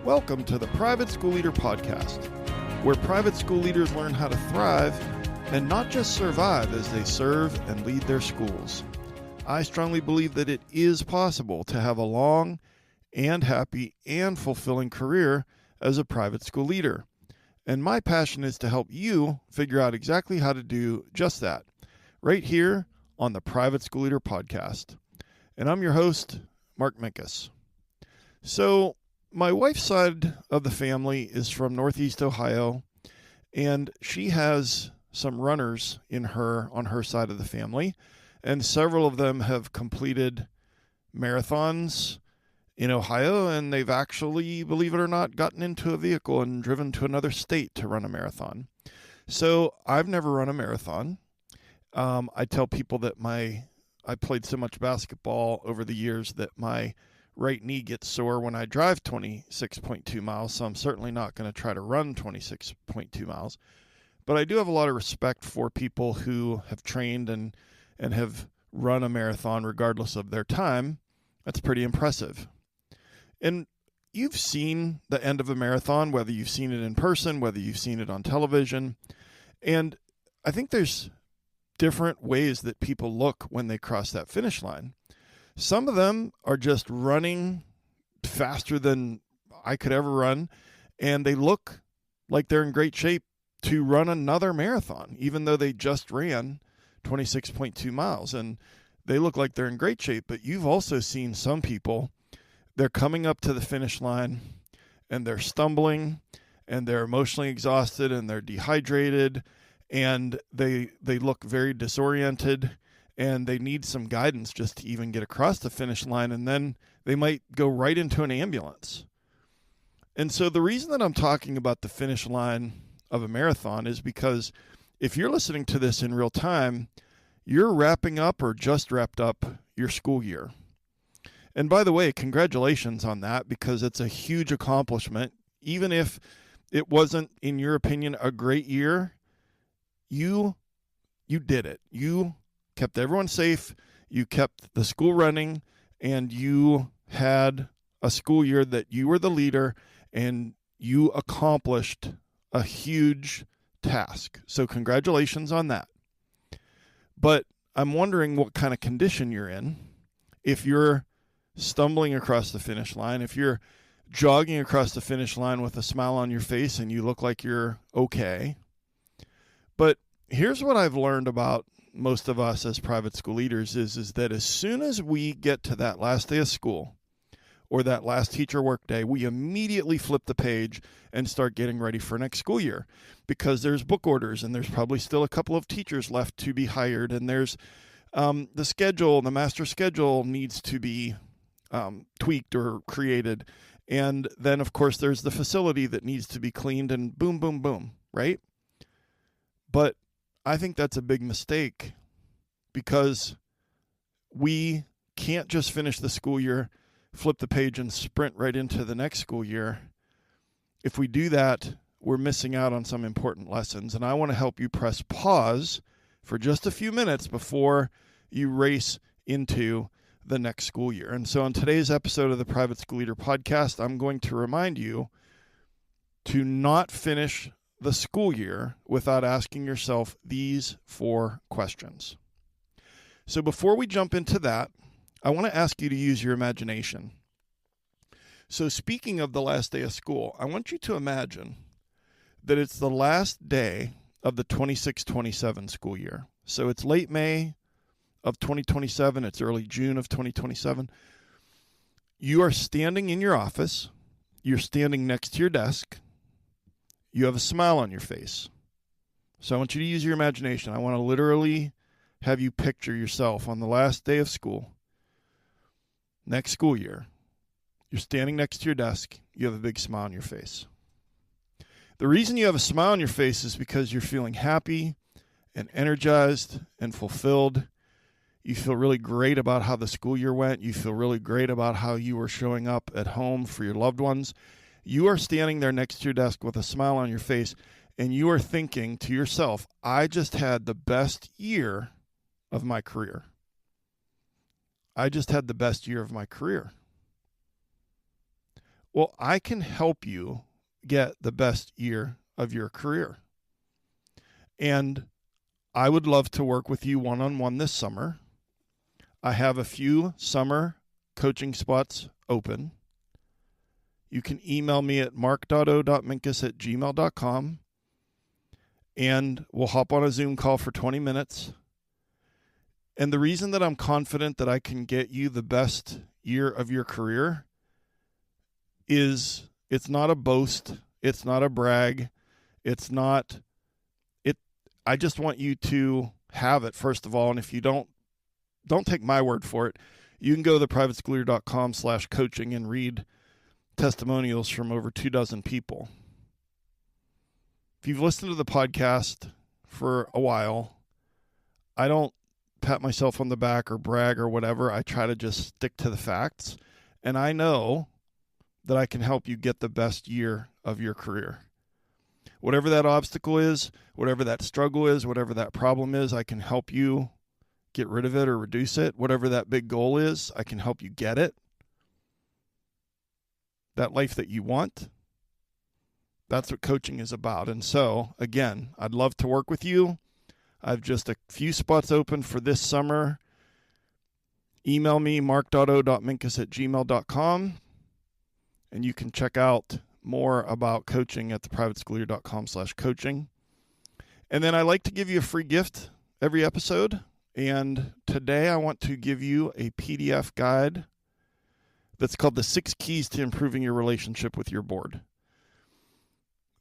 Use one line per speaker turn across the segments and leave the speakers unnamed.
Welcome to the Private School Leader Podcast, where private school leaders learn how to thrive and not just survive as they serve and lead their schools. I strongly believe that it is possible to have a long and happy and fulfilling career as a private school leader. And my passion is to help you figure out exactly how to do just that, right here on the Private School Leader Podcast. And I'm your host, Mark Minkus. So, my wife's side of the family is from Northeast Ohio, and she has some runners on her side of the family, and several of them have completed marathons in Ohio, and they've actually, believe it or not, gotten into a vehicle and driven to another state to run a marathon. So I've never run a marathon. I tell people that I played so much basketball over the years that my right knee gets sore when I drive 26.2 miles, so I'm certainly not going to try to run 26.2 miles. But I do have a lot of respect for people who have trained and have run a marathon regardless of their time. That's pretty impressive. And you've seen the end of a marathon, whether you've seen it in person, whether you've seen it on television. And I think there's different ways that people look when they cross that finish line. Some of them are just running faster than I could ever run, and they look like they're in great shape to run another marathon, even though they just ran 26.2 miles, and they look like they're in great shape. But you've also seen some people, they're coming up to the finish line, and they're stumbling, and they're emotionally exhausted, and they're dehydrated, and they look very disoriented, and they need some guidance just to even get across the finish line, and then they might go right into an ambulance. And so the reason that I'm talking about the finish line of a marathon is because if you're listening to this in real time, you're wrapping up or just wrapped up your school year. And by the way, congratulations on that, because it's a huge accomplishment. Even if it wasn't, in your opinion, a great year, you did it. You kept everyone safe, you kept the school running, and you had a school year that you were the leader, and you accomplished a huge task. So congratulations on that. But I'm wondering what kind of condition you're in. If you're stumbling across the finish line, if you're jogging across the finish line with a smile on your face and you look like you're okay. But here's what I've learned about most of us as private school leaders is that as soon as we get to that last day of school or that last teacher work day, we immediately flip the page and start getting ready for next school year, because there's book orders and there's probably still a couple of teachers left to be hired, and there's the master schedule needs to be tweaked or created. And then, of course, there's the facility that needs to be cleaned, and boom, boom, boom, right? But I think that's a big mistake, because we can't just finish the school year, flip the page, and sprint right into the next school year. If we do that, we're missing out on some important lessons. And I want to help you press pause for just a few minutes before you race into the next school year. And so on today's episode of the Private School Leader Podcast, I'm going to remind you to not finish the school year without asking yourself these 4 questions. So before we jump into that, I want to ask you to use your imagination. So speaking of the last day of school, I want you to imagine that it's the last day of the 26-27 school year. So it's late May of 2027, it's early June of 2027. You are standing in your office, you're standing next to your desk, you have a smile on your face. So I want you to use your imagination. I want to literally have you picture yourself on the last day of school, next school year. You're standing next to your desk. You have a big smile on your face. The reason you have a smile on your face is because you're feeling happy and energized and fulfilled. You feel really great about how the school year went. You feel really great about how you were showing up at home for your loved ones. You are standing there next to your desk with a smile on your face, and you are thinking to yourself, I just had the best year of my career. I just had the best year of my career. Well, I can help you get the best year of your career. And I would love to work with you one-on-one this summer. I have a few summer coaching spots open. You can email me at mark.o.minkus@gmail.com, and we'll hop on a Zoom call for 20 minutes. And the reason that I'm confident that I can get you the best year of your career is it's not a boast. It's not a brag. I just want you to have it, first of all. And if you don't take my word for it. You can go to theprivateschoolleader.com/coaching and read testimonials from over 24 people. If you've listened to the podcast for a while, I don't pat myself on the back or brag or whatever. I try to just stick to the facts. And I know that I can help you get the best year of your career. Whatever that obstacle is, whatever that struggle is, whatever that problem is, I can help you get rid of it or reduce it. Whatever that big goal is, I can help you get it. That life that you want, that's what coaching is about. And so, again, I'd love to work with you. I've just a few spots open for this summer. Email me, mark.o.minkus@gmail.com, and you can check out more about coaching at theprivateschoolleader.com/coaching. And then I like to give you a free gift every episode. And today I want to give you a PDF guide that's called The 6 Keys to Improving Your Relationship with Your Board.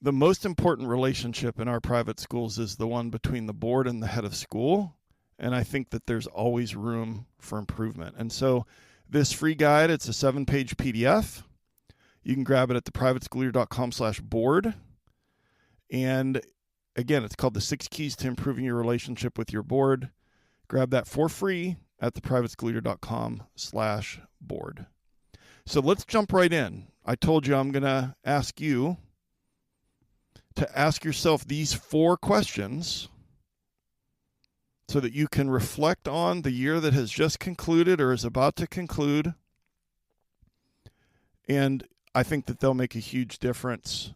The most important relationship in our private schools is the one between the board and the head of school. And I think that there's always room for improvement. And so this free guide, it's a 7-page PDF. You can grab it at theprivateschoolleader.com/board. And again, it's called The 6 Keys to Improving Your Relationship with Your Board. Grab that for free at theprivateschoolleader.com/board. So let's jump right in. I told you I'm going to ask you to ask yourself these 4 questions so that you can reflect on the year that has just concluded or is about to conclude. And I think that they'll make a huge difference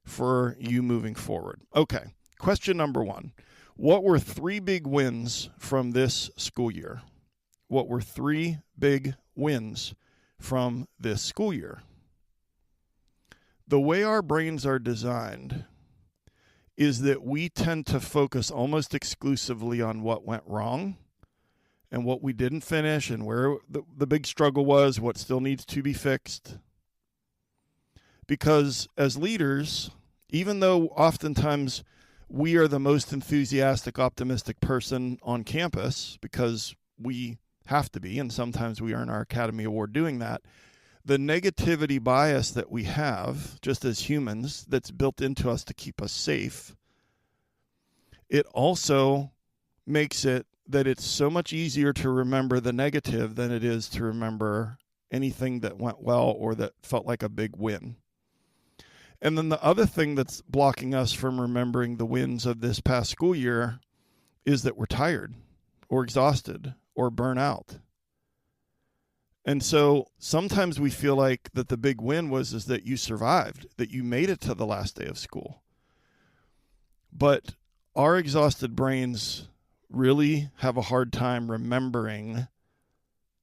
for you moving forward. Okay, question number 1. What were 3 big wins from this school year? What were 3 big wins from this school year? The way our brains are designed is that we tend to focus almost exclusively on what went wrong and what we didn't finish and where the big struggle was, what still needs to be fixed. Because as leaders, even though oftentimes we are the most enthusiastic, optimistic person on campus because we have to be, and sometimes we earn our Academy Award doing that, the negativity bias that we have, just as humans, that's built into us to keep us safe, it also makes it that it's so much easier to remember the negative than it is to remember anything that went well or that felt like a big win. And then the other thing that's blocking us from remembering the wins of this past school year is that we're tired or exhausted or burnt out. And so sometimes we feel like that the big win is that you survived, that you made it to the last day of school. But our exhausted brains really have a hard time remembering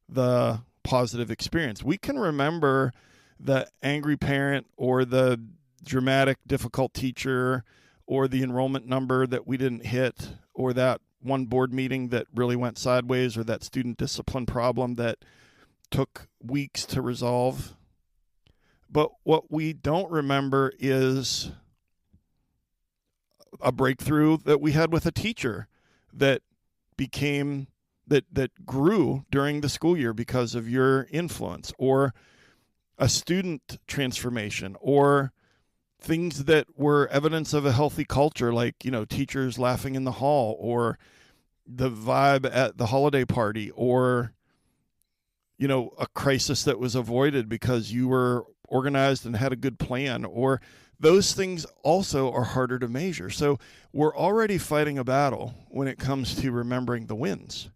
the positive experience. We can remember the angry parent or the dramatic, difficult teacher or the enrollment number that we didn't hit or that one board meeting that really went sideways or that student discipline problem that took weeks to resolve. But what we don't remember is a breakthrough that we had with a teacher that grew during the school year because of your influence, or a student transformation, or things that were evidence of a healthy culture, like, teachers laughing in the hall, or the vibe at the holiday party, or a crisis that was avoided because you were organized and had a good plan, or those things also are harder to measure. So we're already fighting a battle when it comes to remembering the wins.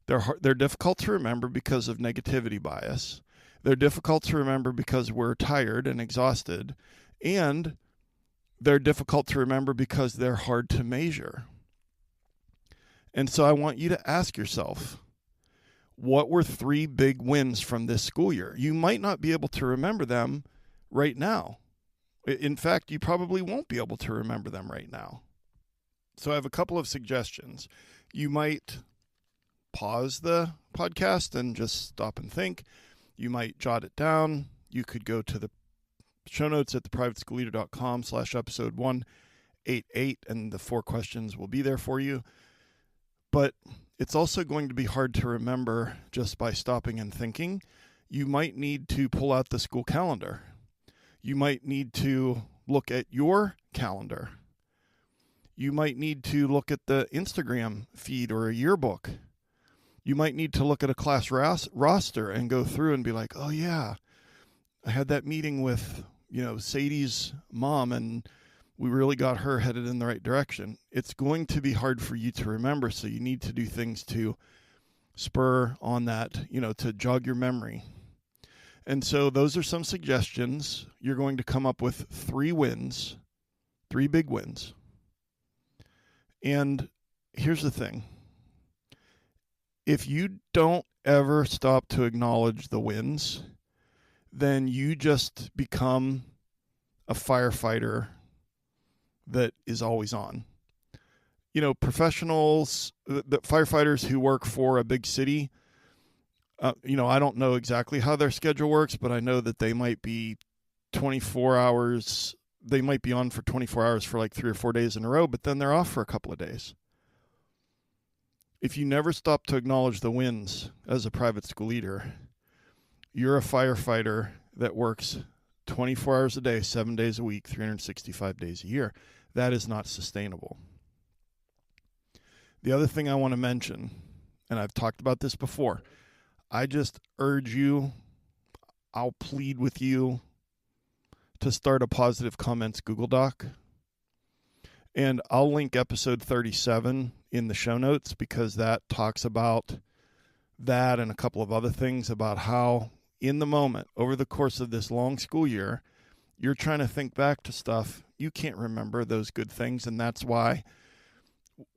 They're difficult to remember because of negativity bias. They're difficult to remember because we're tired and exhausted, and they're difficult to remember because they're hard to measure. And so I want you to ask yourself, what were 3 big wins from this school year? You might not be able to remember them right now. In fact, you probably won't be able to remember them right now. So I have a couple of suggestions. You might pause the podcast and just stop and think. You might jot it down. You could go to the show notes at theprivateschoolleader.com/episode 188, and the 4 questions will be there for you. But it's also going to be hard to remember just by stopping and thinking. You might need to pull out the school calendar. You might need to look at your calendar. You might need to look at the Instagram feed or a yearbook. You might need to look at a class roster and go through and be like, oh yeah, I had that meeting with, Sadie's mom, and we really got her headed in the right direction. It's going to be hard for you to remember, so you need to do things to spur on that, to jog your memory. And so those are some suggestions. You're going to come up with 3 wins, 3 big wins. And here's the thing. If you don't ever stop to acknowledge the wins, then you just become a firefighter that is always on. Professionals, the firefighters who work for a big city, I don't know exactly how their schedule works, but I know that they might be 24 hours. They might be on for 24 hours for like 3 or 4 days in a row, but then they're off for a couple of days. If you never stop to acknowledge the wins as a private school leader, you're a firefighter that works 24 hours a day, 7 days a week, 365 days a year. That is not sustainable. The other thing I want to mention, and I've talked about this before, I just urge you, I'll plead with you to start a positive comments Google Doc. And I'll link episode 37 in the show notes, because that talks about that and a couple of other things about how in the moment, over the course of this long school year, you're trying to think back to stuff. You can't remember those good things, and that's why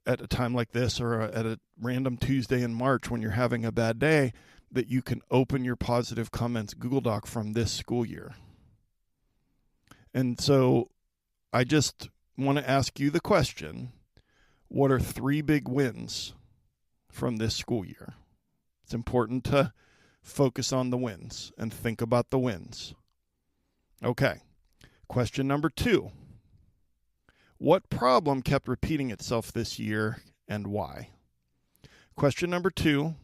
at a time like this, or at a random Tuesday in March when you're having a bad day, that you can open your positive comments Google Doc from this school year. And so I just want to ask you the question, what are 3 big wins from this school year? It's important to focus on the wins and think about the wins. Okay. Question number 2. What problem kept repeating itself this year and why? Question number 2.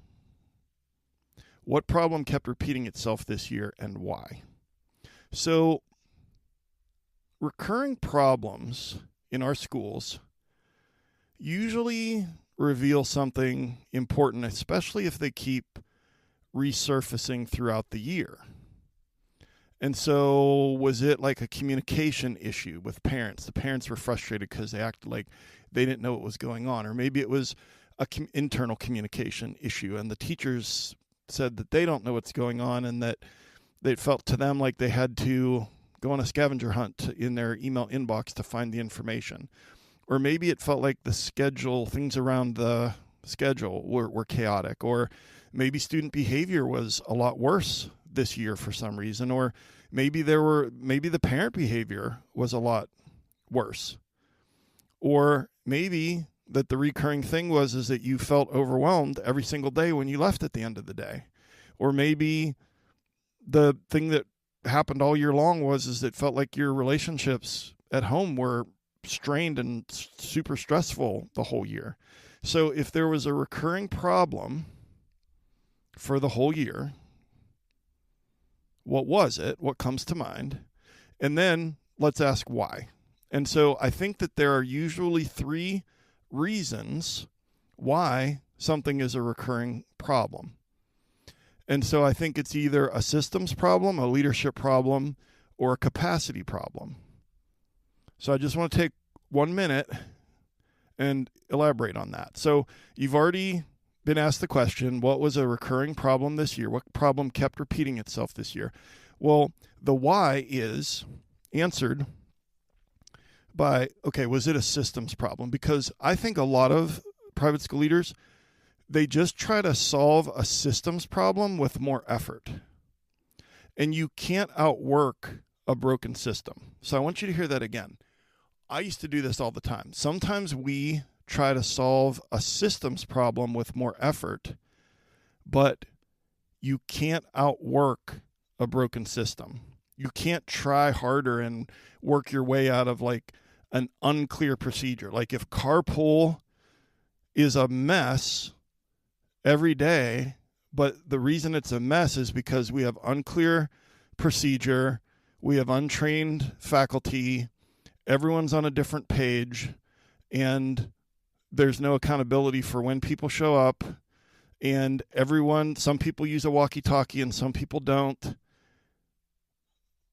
What problem kept repeating itself this year and why? So, recurring problems in our schools usually reveal something important, especially if they keep resurfacing throughout the year. And so was it like a communication issue with parents? The parents were frustrated because they acted like they didn't know what was going on. Or maybe it was an internal communication issue, and the teachers said that they don't know what's going on, and that they felt to them like they had to go on a scavenger hunt in their email inbox to find the information. Or maybe it felt like the schedule, things around the schedule were chaotic. Or maybe student behavior was a lot worse this year for some reason. Or maybe the parent behavior was a lot worse. Or maybe that the recurring thing is that you felt overwhelmed every single day when you left at the end of the day. Or maybe the thing that happened all year long is it felt like your relationships at home were strained and super stressful the whole year. So if there was a recurring problem for the whole year, what was it? What comes to mind? And then let's ask why. And so I think that there are usually 3 reasons why something is a recurring problem. And so I think it's either a systems problem, a leadership problem, or a capacity problem. So I just want to take 1 minute and elaborate on that. So you've already been asked the question, what was a recurring problem this year? What problem kept repeating itself this year? Well, the why is answered by, okay, was it a systems problem? Because I think a lot of private school leaders, they just try to solve a systems problem with more effort. And you can't outwork a broken system. So I want you to hear that again. I used to do this all the time. Sometimes we try to solve a systems problem with more effort, but you can't outwork a broken system. You can't try harder and work your way out of like an unclear procedure. Like if carpool is a mess every day, but the reason it's a mess is because we have unclear procedure, we have untrained faculty, everyone's on a different page, and there's no accountability for when people show up, and some people use a walkie-talkie and some people don't.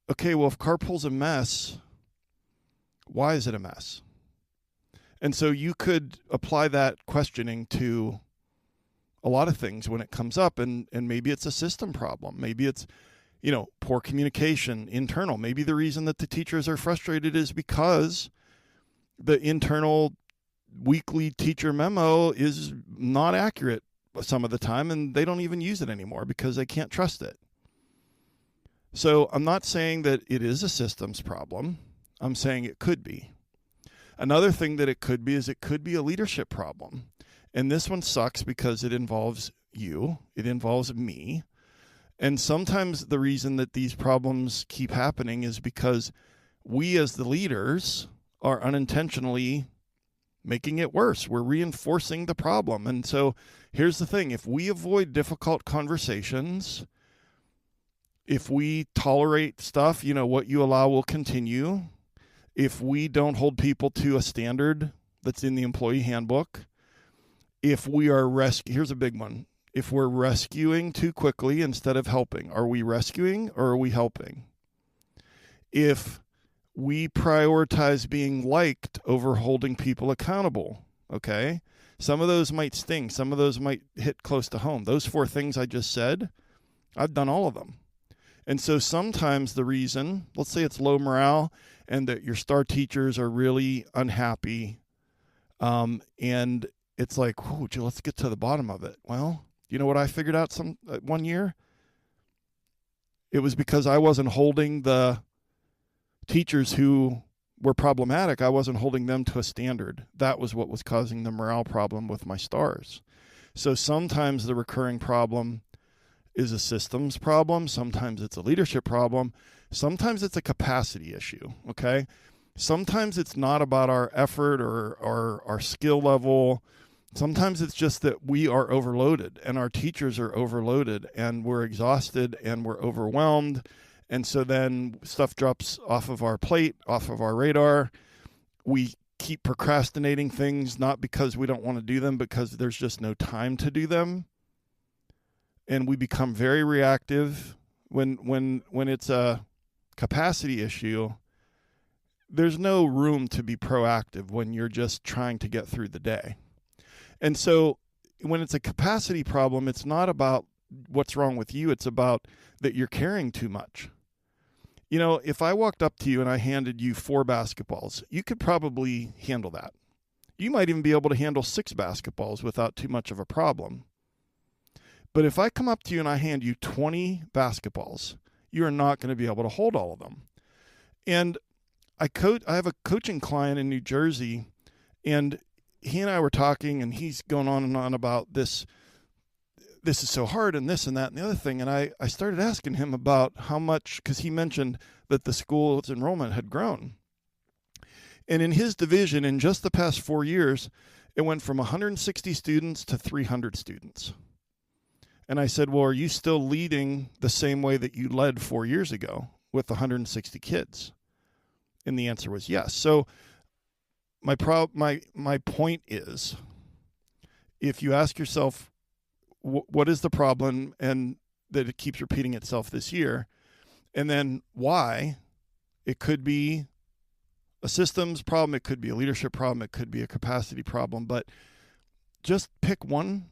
Okay, well, if carpool's a mess, why is it a mess? And so you could apply that questioning to a lot of things when it comes up, and maybe it's a system problem. Maybe it's, poor communication, internal. Maybe the reason that the teachers are frustrated is because the internal weekly teacher memo is not accurate some of the time, and they don't even use it anymore because they can't trust it. So I'm not saying that it is a systems problem. I'm saying it could be. Another thing that it could be is it could be a leadership problem. And this one sucks because it involves you. It involves me. And sometimes the reason that these problems keep happening is because we as the leaders are unintentionally making it worse. We're reinforcing the problem. And so here's the thing. If we avoid difficult conversations, if we tolerate stuff, what you allow will continue. If we don't hold people to a standard that's in the employee handbook, if we are here's a big one. If we're rescuing too quickly instead of helping, are we rescuing or are we helping? If we prioritize being liked over holding people accountable, okay? Some of those might sting. Some of those might hit close to home. Those 4 things I just said, I've done all of them. And so sometimes the reason, let's say it's low morale and that your star teachers are really unhappy, and it's like, let's get to the bottom of it. Well, you know what I figured out one year? It was because I wasn't holding the teachers who were problematic. I wasn't holding them to a standard. That was what was causing the morale problem with my stars. So sometimes the recurring problem is a systems problem. Sometimes it's a leadership problem. Sometimes it's a capacity issue, okay? Sometimes it's not about our effort or our skill level. Sometimes it's just that we are overloaded and our teachers are overloaded and we're exhausted and we're overwhelmed. And so then stuff drops off of our plate, off of our radar. We keep procrastinating things, not because we don't want to do them, because there's just no time to do them. And we become very reactive. When it's a capacity issue, there's no room to be proactive when you're just trying to get through the day. And so when it's a capacity problem, it's not about what's wrong with you. It's about that you're carrying too much. If I walked up to you and I handed you 4 basketballs, you could probably handle that. You might even be able to handle 6 basketballs without too much of a problem. But if I come up to you and I hand you 20 basketballs, you are not going to be able to hold all of them. And I have a coaching client in New Jersey, and he and I were talking, and he's going on and on about this is so hard and this and that and the other thing. And I started asking him about how much, because he mentioned that the school's enrollment had grown. And in his division, in just the past 4 years, it went from 160 students to 300 students. And I said, well, are you still leading the same way that you led 4 years ago with 160 kids? And the answer was yes. So my point is, if you ask yourself, what is the problem and that it keeps repeating itself this year, and then why? It could be a systems problem, it could be a leadership problem, it could be a capacity problem, but just pick one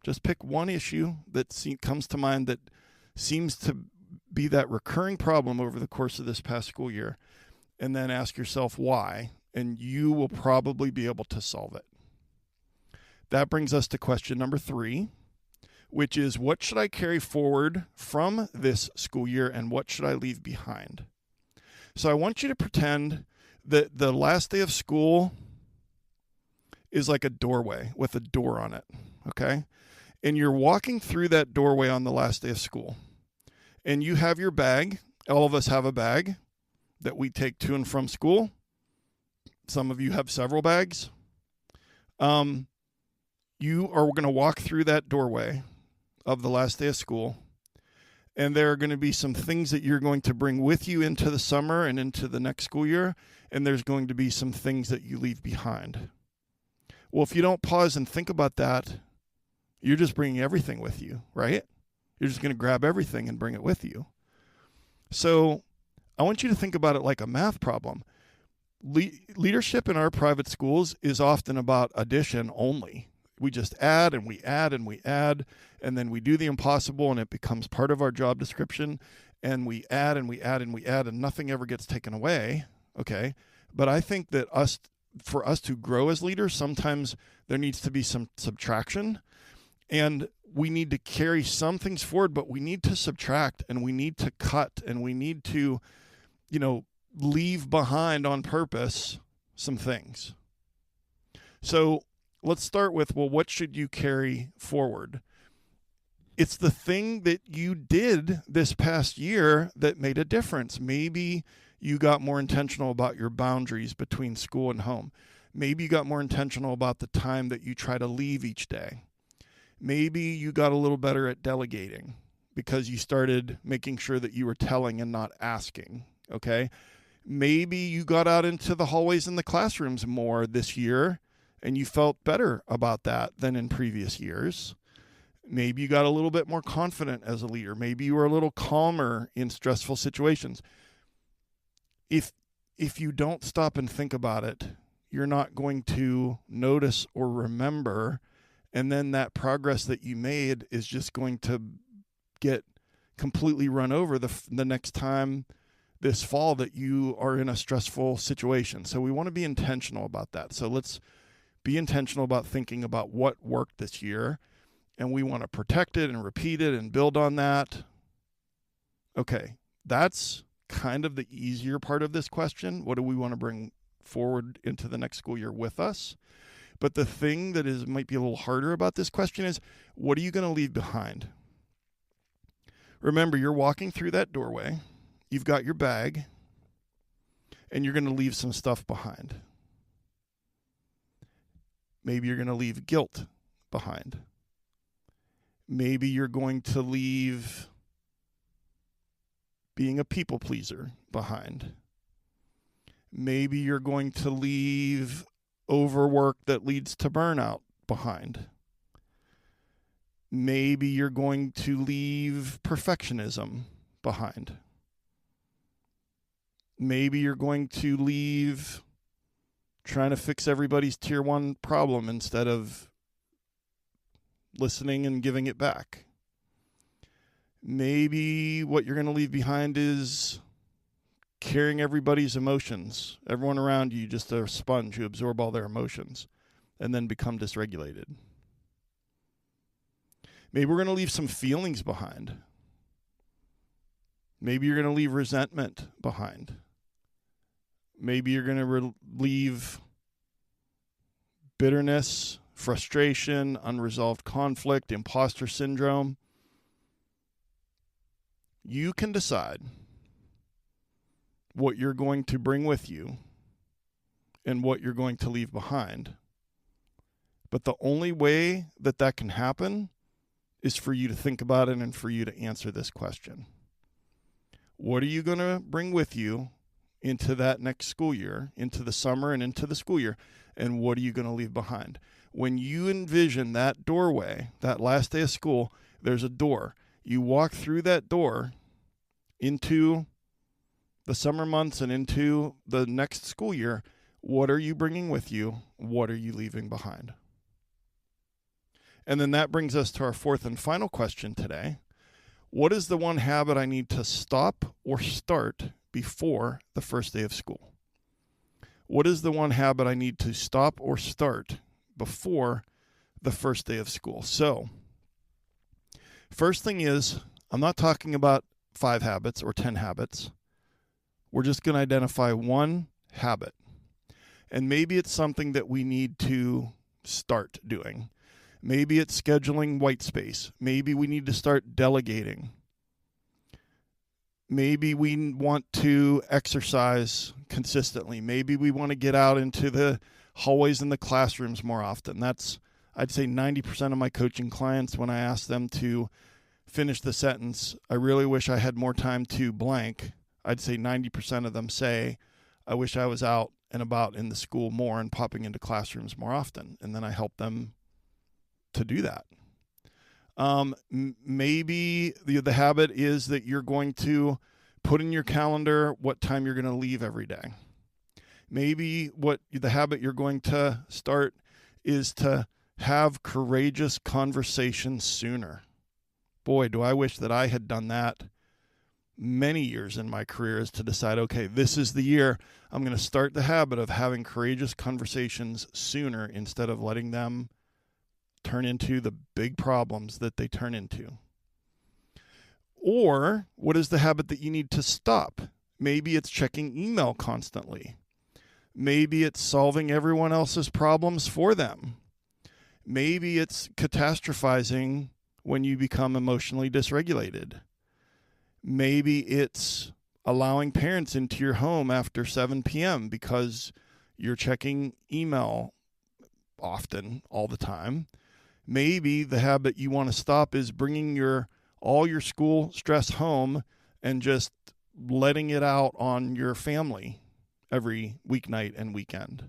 Just pick one issue that comes to mind that seems to be that recurring problem over the course of this past school year, and then ask yourself why, and you will probably be able to solve it. That brings us to question number 3, which is, what should I carry forward from this school year and what should I leave behind? So I want you to pretend that the last day of school is like a doorway with a door on it, okay? And you're walking through that doorway on the last day of school. And you have your bag. All of us have a bag that we take to and from school. Some of you have several bags. You are going to walk through that doorway of the last day of school, and there are going to be some things that you're going to bring with you into the summer and into the next school year, and there's going to be some things that you leave behind. Well, if you don't pause and think about that, you're just bringing everything with you, right? You're just going to grab everything and bring it with you. So I want you to think about it like a math problem. Leadership in our private schools is often about addition only. We just add and we add and we add, and then we do the impossible and it becomes part of our job description, and we add and we add and we add and nothing ever gets taken away, okay? But I think that for us to grow as leaders, sometimes there needs to be some subtraction, and we need to carry some things forward, but we need to subtract and we need to cut and we need to, leave behind on purpose some things. So let's start with, what should you carry forward? It's the thing that you did this past year that made a difference. Maybe you got more intentional about your boundaries between school and home. Maybe you got more intentional about the time that you try to leave each day. Maybe you got a little better at delegating because you started making sure that you were telling and not asking, okay? Maybe you got out into the hallways and the classrooms more this year and you felt better about that than in previous years. Maybe you got a little bit more confident as a leader. Maybe you were a little calmer in stressful situations. If you don't stop and think about it, you're not going to notice or remember, and then that progress that you made is just going to get completely run over the next time this fall that you are in a stressful situation. So we want to be intentional about that. So let's be intentional about thinking about what worked this year, and we want to protect it and repeat it and build on that. Okay, that's kind of the easier part of this question. What do we want to bring forward into the next school year with us? But the thing that might be a little harder about this question is, what are you going to leave behind? Remember, you're walking through that doorway, you've got your bag, and you're going to leave some stuff behind. Maybe you're going to leave guilt behind. Maybe you're going to leave being a people pleaser behind. Maybe you're going to leave overwork that leads to burnout behind. Maybe you're going to leave perfectionism behind. Maybe you're going to leave trying to fix everybody's tier 1 problem instead of listening and giving it back. Maybe what you're going to leave behind is carrying everybody's emotions. Everyone around you, just a sponge, you absorb all their emotions and then become dysregulated. Maybe we're going to leave some feelings behind. Maybe you're going to leave resentment behind. Maybe you're going to leave bitterness, frustration, unresolved conflict, imposter syndrome. You can decide what you're going to bring with you and what you're going to leave behind. But the only way that can happen is for you to think about it and for you to answer this question. What are you going to bring with you into that next school year, into the summer and into the school year, and what are you going to leave behind? When you envision that doorway, that last day of school, there's a door. You walk through that door into the summer months and into the next school year. What are you bringing with you? What are you leaving behind? And then that brings us to our fourth and final question today. What is the one habit I need to stop or start before the first day of school? What is the one habit I need to stop or start before the first day of school? So, first thing is, I'm not talking about 5 habits or 10 habits. We're just going to identify one habit. And maybe it's something that we need to start doing. Maybe it's scheduling white space. Maybe we need to start delegating. Maybe we want to exercise consistently. Maybe we want to get out into the hallways and the classrooms more often. That's, I'd say 90% of my coaching clients, when I ask them to finish the sentence, I really wish I had more time to blank, I'd say 90% of them say, I wish I was out and about in the school more and popping into classrooms more often. And then I help them to do that. Maybe the habit is that you're going to put in your calendar what time you're going to leave every day. Maybe what the habit you're going to start is to have courageous conversations sooner. Boy, do I wish that I had done that many years in my career, is to decide, okay, this is the year I'm going to start the habit of having courageous conversations sooner instead of letting them turn into the big problems that they turn into. Or what is the habit that you need to stop? Maybe it's checking email constantly. Maybe it's solving everyone else's problems for them. Maybe it's catastrophizing when you become emotionally dysregulated. Maybe it's allowing parents into your home after 7 p.m. because you're checking email often, all the time. Maybe the habit you want to stop is bringing all your school stress home and just letting it out on your family every weeknight and weekend.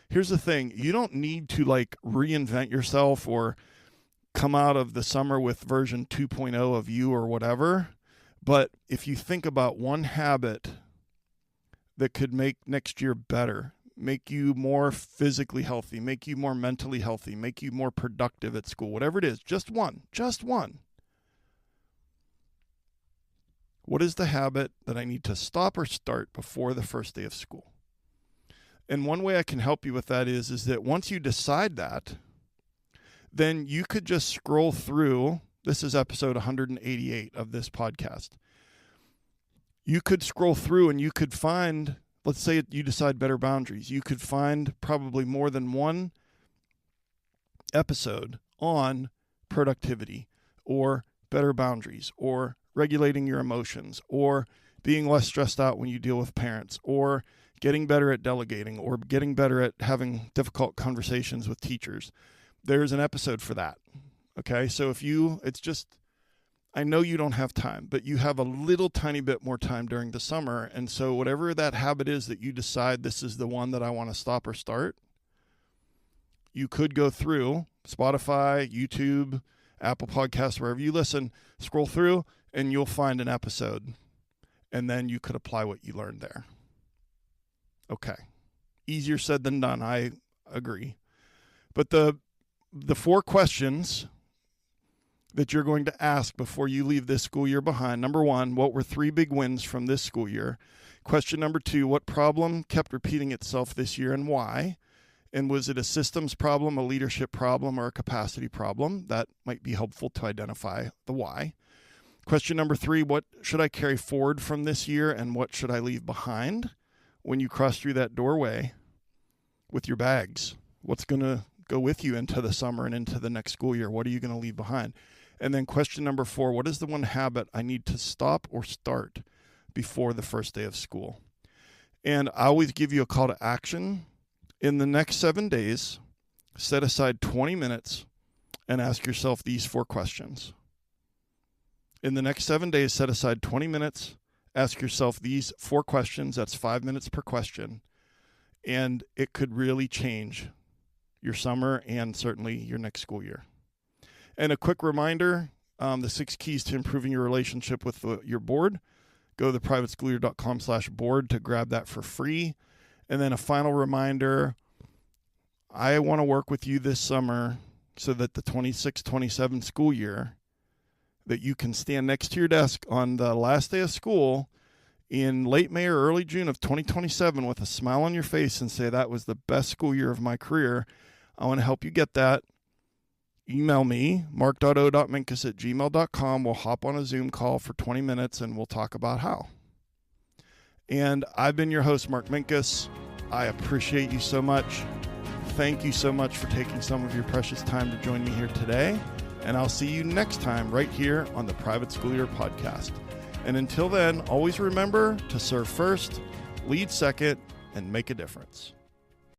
Here's the thing. You don't need to reinvent yourself or come out of the summer with version 2.0 of you or whatever. But if you think about one habit that could make next year better, make you more physically healthy, make you more mentally healthy, make you more productive at school, whatever it is, just one. What is the habit that I need to stop or start before the first day of school? And one way I can help you with that is that once you decide that, then you could just scroll through. This is episode 188 of this podcast. You could scroll through and you could find, let's say you decide better boundaries. You could find probably more than one episode on productivity or better boundaries or regulating your emotions or being less stressed out when you deal with parents or getting better at delegating or getting better at having difficult conversations with teachers. There's an episode for that. Okay, so I know you don't have time, but you have a little tiny bit more time during the summer. And so whatever that habit is that you decide this is the one that I want to stop or start, you could go through Spotify, YouTube, Apple Podcasts, wherever you listen, scroll through and you'll find an episode. And then you could apply what you learned there. Okay. Easier said than done. I agree. But the 4 questions that you're going to ask before you leave this school year behind. Number 1, what were 3 big wins from this school year? Question number 2, what problem kept repeating itself this year and why? And was it a systems problem, a leadership problem, or a capacity problem? That might be helpful to identify the why. Question number 3, what should I carry forward from this year and what should I leave behind when you cross through that doorway with your bags? What's going to go with you into the summer and into the next school year? What are you going to leave behind? And then question number 4, what is the one habit I need to stop or start before the first day of school? And I always give you a call to action. In the next 7 days, set aside 20 minutes and ask yourself these 4 questions. In the next 7 days, set aside 20 minutes, ask yourself these 4 questions. That's 5 minutes per question. And it could really change your summer and certainly your next school year. And a quick reminder, the 6 keys to improving your relationship with your board. Go to theprivateschoolleader.com/board to grab that for free. And then a final reminder, I want to work with you this summer so that the 26-27 school year, that you can stand next to your desk on the last day of school in late May or early June of 2027 with a smile on your face and say, that was the best school year of my career. I want to help you get that. Email me, mark.o.minkus@gmail.com. We'll hop on a Zoom call for 20 minutes and we'll talk about how. And I've been your host, Mark Minkus. I appreciate you so much. Thank you so much for taking some of your precious time to join me here today. And I'll see you next time right here on the Private School Leader Podcast. And until then, always remember to serve first, lead second, and make a difference.